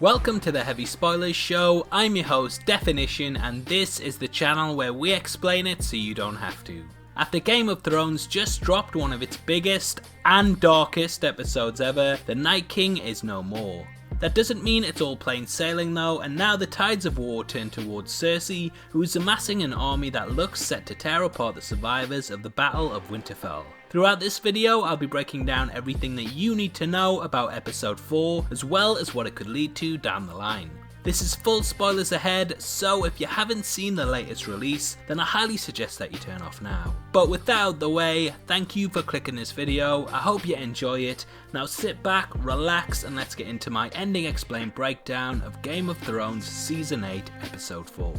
Welcome to the Heavy Spoilers Show. I'm your host, Definition, and this is the channel where we explain it so you don't have to. After Game of Thrones just dropped one of its biggest and darkest episodes ever, the Night King is no more. That doesn't mean it's all plain sailing though, and now the tides of war turn towards Cersei, who is amassing an army that looks set to tear apart the survivors of the Battle of Winterfell. Throughout this video, I'll be breaking down everything that you need to know about episode 4, as well as what it could lead to down the line. This is full spoilers ahead, so if you haven't seen the latest release, then I highly suggest that you turn off now. But with that out of the way, thank you for clicking this video, I hope you enjoy it. Now sit back, relax, and let's get into my ending explained breakdown of Game of Thrones Season 8, Episode 4.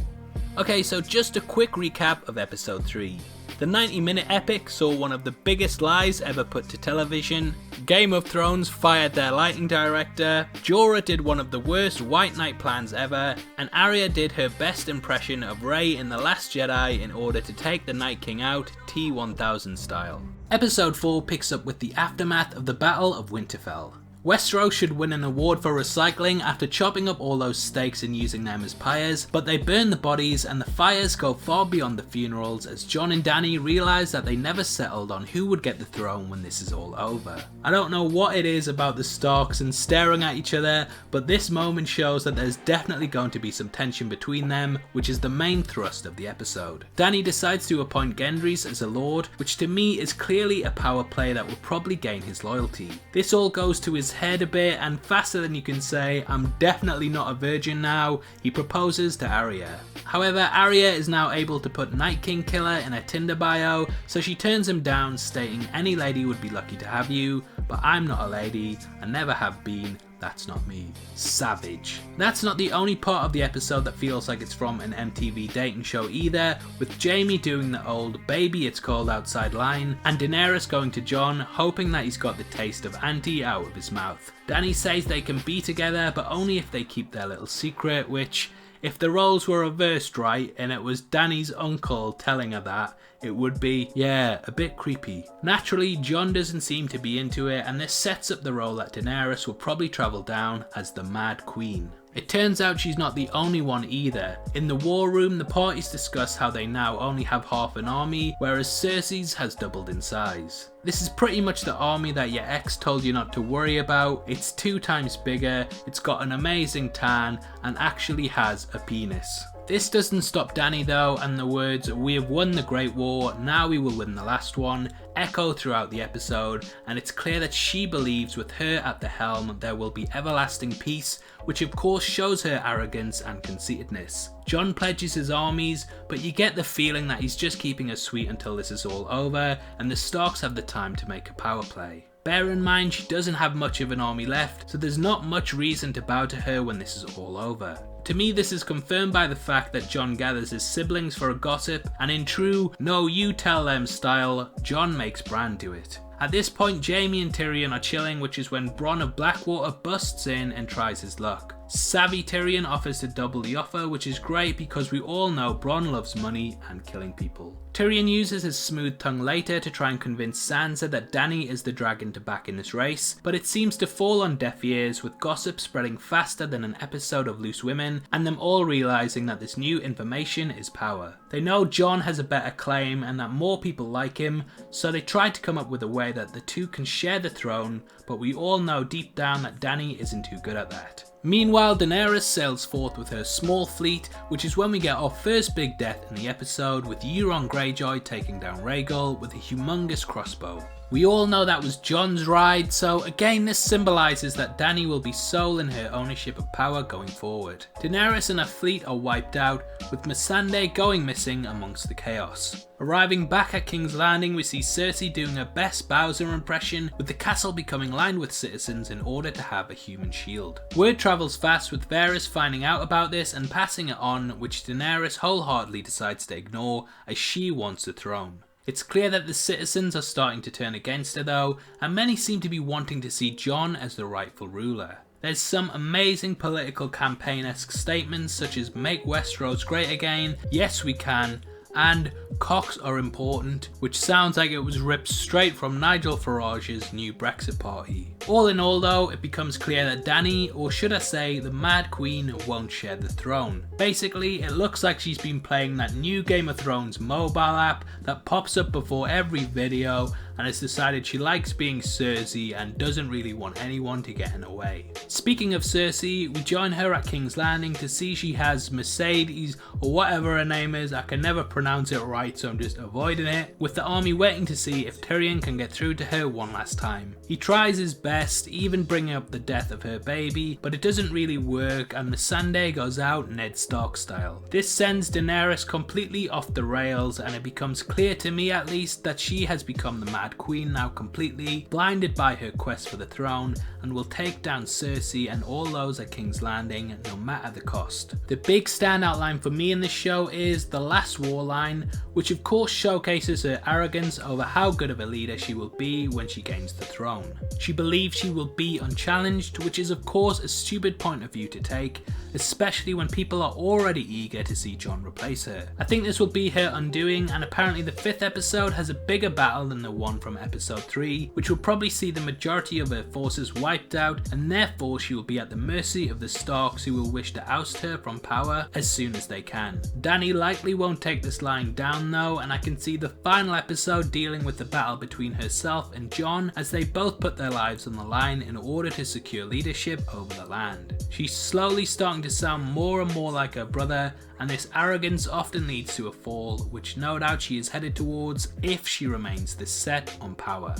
Okay, so just a quick recap of Episode 3. The 90-minute epic saw one of the biggest lies ever put to television. Game of Thrones fired their lighting director, Jorah did one of the worst White Knight plans ever, and Arya did her best impression of Rey in The Last Jedi in order to take the Night King out T-1000 style. Episode 4 picks up with the aftermath of the Battle of Winterfell. Westeros should win an award for recycling after chopping up all those stakes and using them as pyres, but they burn the bodies and the fires go far beyond the funerals as Jon and Dany realise that they never settled on who would get the throne when this is all over. I don't know what it is about the Starks and staring at each other, but this moment shows that there's definitely going to be some tension between them, which is the main thrust of the episode. Dany decides to appoint Gendey as a lord, which to me is clearly a power play that will probably gain his loyalty. This all goes to his head a bit, and faster than you can say, "I'm definitely not a virgin now," he proposes to Arya. However, Arya is now able to put Night King Killer in her Tinder bio, so she turns him down, stating any lady would be lucky to have you, but I'm not a lady, I never have been, that's not me. Savage. That's not the only part of the episode that feels like it's from an MTV dating show either, with Jaime doing the old "baby it's cold outside" line, and Daenerys going to Jon, hoping that he's got the taste of Auntie out of his mouth. Dany says they can be together, but only if they keep their little secret, which, if the roles were reversed right and it was Dany's uncle telling her that, it would be, yeah, a bit creepy. Naturally, Jon doesn't seem to be into it, and this sets up the role that Daenerys will probably travel down as the Mad Queen. It turns out she's not the only one either. In the war room, the parties discuss how they now only have half an army, whereas Cersei's has doubled in size. This is pretty much the army that your ex told you not to worry about. It's 2 times bigger, it's got an amazing tan, and actually has a penis. This doesn't stop Dany though, and the words "we have won the Great War, now we will win the last one" echo throughout the episode, and it's clear that she believes with her at the helm there will be everlasting peace, which of course shows her arrogance and conceitedness. Jon pledges his armies, but you get the feeling that he's just keeping her sweet until this is all over, and the Starks have the time to make a power play. Bear in mind she doesn't have much of an army left, so there's not much reason to bow to her when this is all over. To me, this is confirmed by the fact that Jon gathers his siblings for a gossip, and in true "no you tell them" style, Jon makes Bran do it. At this point, Jaime and Tyrion are chilling, which is when Bronn of Blackwater busts in and tries his luck. Savvy Tyrion offers to double the offer, which is great because we all know Bronn loves money and killing people. Tyrion uses his smooth tongue later to try and convince Sansa that Dany is the dragon to back in this race, but it seems to fall on deaf ears, with gossip spreading faster than an episode of Loose Women, and them all realising that this new information is power. They know Jon has a better claim and that more people like him, so they try to come up with a way that the two can share the throne, but we all know deep down that Dany isn't too good at that. Meanwhile, Daenerys sails forth with her small fleet, which is when we get our first big death in the episode, with Euron Greyjoy taking down Rhaegal with a humongous crossbow. We all know that was Jon's ride, so again this symbolises that Dany will be sole in her ownership of power going forward. Daenerys and her fleet are wiped out, with Missandei going missing amongst the chaos. Arriving back at King's Landing, we see Cersei doing her best Bowser impression, with the castle becoming lined with citizens in order to have a human shield. Word travels fast, with Varys finding out about this and passing it on, which Daenerys wholeheartedly decides to ignore as she wants the throne. It's clear that the citizens are starting to turn against her though, and many seem to be wanting to see Jon as the rightful ruler. There's some amazing political campaign-esque statements such as "make Westeros great again," "yes we can," and cocks are important, which sounds like it was ripped straight from Nigel Farage's new Brexit party. All in all though, it becomes clear that Dany, or should I say the Mad Queen, won't share the throne. Basically, it looks like she's been playing that new Game of Thrones mobile app that pops up before every video and has decided she likes being Cersei and doesn't really want anyone to get in her way. Speaking of Cersei, we join her at King's Landing to see she has Mercedes, or whatever her name is. I can never pronounce it right, so I'm just avoiding it, with the army waiting to see if Tyrion can get through to her one last time. He tries his best, even bringing up the death of her baby, but it doesn't really work and Missandei goes out Ned Stark style. This sends Daenerys completely off the rails, and it becomes clear to me at least that she has become the Mad Queen now, completely blinded by her quest for the throne, and will take down Cersei and all those at King's Landing no matter the cost. The big standout line for me in this show is the last war line, which of course showcases her arrogance over how good of a leader she will be when she gains the throne. She believes she will be unchallenged, which is of course a stupid point of view to take, especially when people are already eager to see Jon replace her. I think this will be her undoing, and apparently the 5th episode has a bigger battle than the one from episode 3, which will probably see the majority of her forces wiped out, and therefore she will be at the mercy of the Starks, who will wish to oust her from power as soon as they can. Dany likely won't take this line down though, and I can see the final episode dealing with the battle between herself and Jon, as they both put their lives on the line in order to secure leadership over the land. She's slowly starting to sound more and more like her brother, and this arrogance often leads to a fall, which no doubt she is headed towards if she remains this set on power.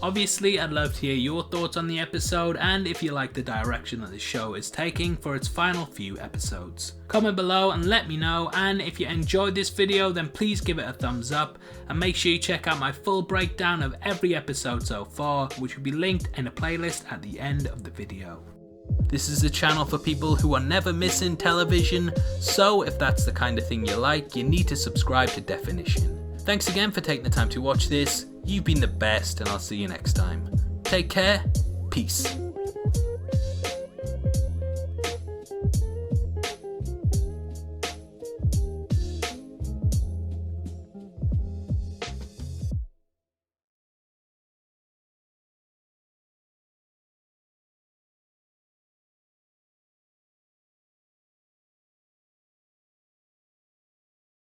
Obviously, I'd love to hear your thoughts on the episode and if you like the direction that the show is taking for its final few episodes. Comment below and let me know, and if you enjoyed this video then please give it a thumbs up, and make sure you check out my full breakdown of every episode so far, which will be linked in a playlist at the end of the video. This is a channel for people who are never missing television, so if that's the kind of thing you like, you need to subscribe to Definition. Thanks again for taking the time to watch this. You've been the best, and I'll see you next time. Take care. Peace.